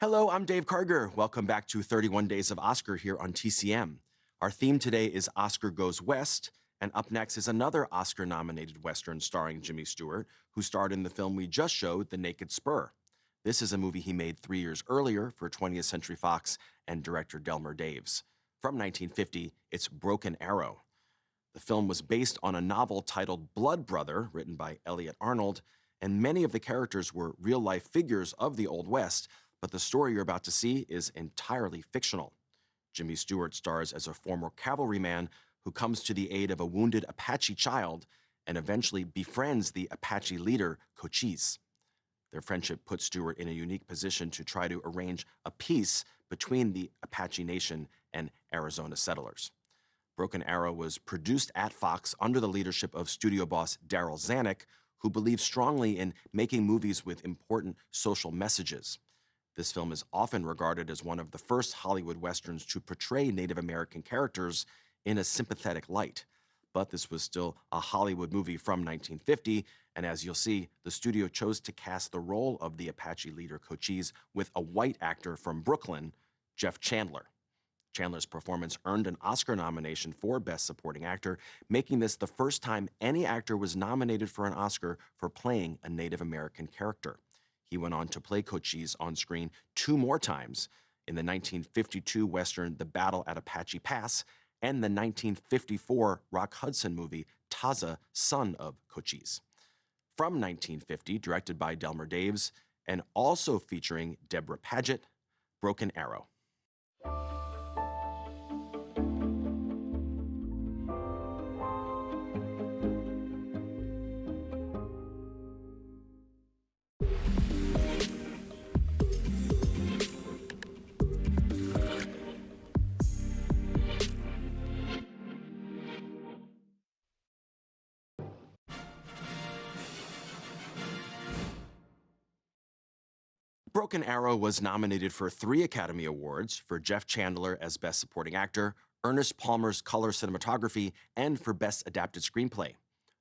Hello, I'm Dave Karger. Welcome back to 31 Days of Oscar here on TCM. Our theme today is Oscar Goes West, and up next is another Oscar-nominated Western starring Jimmy Stewart, who starred in the film we just showed, The Naked Spur. This is a movie he made 3 years earlier for 20th Century Fox and director Delmer Daves. From 1950, it's Broken Arrow. The film was based on a novel titled Blood Brother, written by Elliot Arnold, and many of the characters were real-life figures of the Old West, but the story you're about to see is entirely fictional. Jimmy Stewart stars as a former cavalryman who comes to the aid of a wounded Apache child and eventually befriends the Apache leader, Cochise. Their friendship puts Stewart in a unique position to try to arrange a peace between the Apache Nation and Arizona settlers. Broken Arrow was produced at Fox under the leadership of studio boss Darryl Zanuck, who believes strongly in making movies with important social messages. This film is often regarded as one of the first Hollywood Westerns to portray Native American characters in a sympathetic light. But this was still a Hollywood movie from 1950, and as you'll see, the studio chose to cast the role of the Apache leader Cochise with a white actor from Brooklyn, Jeff Chandler. Chandler's performance earned an Oscar nomination for Best Supporting Actor, making this the first time any actor was nominated for an Oscar for playing a Native American character. He went on to play Cochise on screen 2 more times, in the 1952 Western The Battle at Apache Pass and the 1954 Rock Hudson movie Taza, Son of Cochise. From 1950, directed by Delmer Daves, and also featuring Deborah Paget, Broken Arrow. Broken Arrow was nominated for 3 Academy Awards, for Jeff Chandler as Best Supporting Actor, Ernest Palmer's color cinematography, and for Best Adapted Screenplay.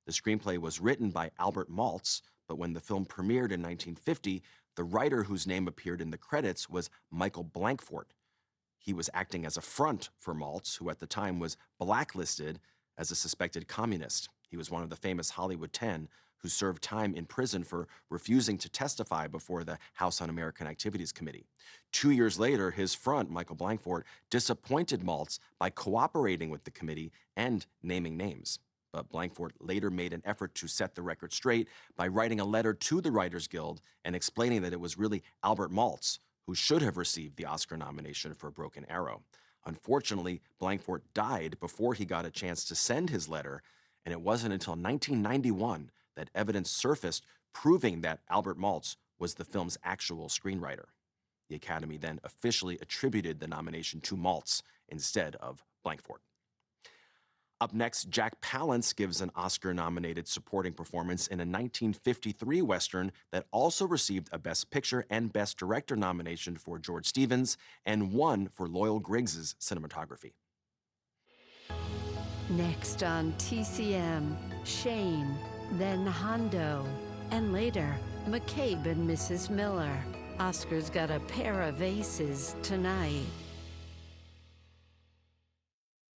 The screenplay was written by Albert Maltz, but when the film premiered in 1950, the writer whose name appeared in the credits was Michael Blankfort. He was acting as a front for Maltz, who at the time was blacklisted as a suspected communist. He was one of the famous Hollywood 10 who served time in prison for refusing to testify before the House Un-American Activities Committee. 2 years later, his front, Michael Blankfort, disappointed Maltz by cooperating with the committee and naming names. But Blankfort later made an effort to set the record straight by writing a letter to the Writers Guild and explaining that it was really Albert Maltz who should have received the Oscar nomination for Broken Arrow. Unfortunately, Blankfort died before he got a chance to send his letter, and it wasn't until 1991 that evidence surfaced proving that Albert Maltz was the film's actual screenwriter. The Academy then officially attributed the nomination to Maltz instead of Blankfort. Up next, Jack Palance gives an Oscar-nominated supporting performance in a 1953 Western that also received a Best Picture and Best Director nomination for George Stevens and won for Loyal Griggs' cinematography. Next on TCM, Shane, then Hondo, and later, McCabe and Mrs. Miller. Oscar's got a pair of aces tonight.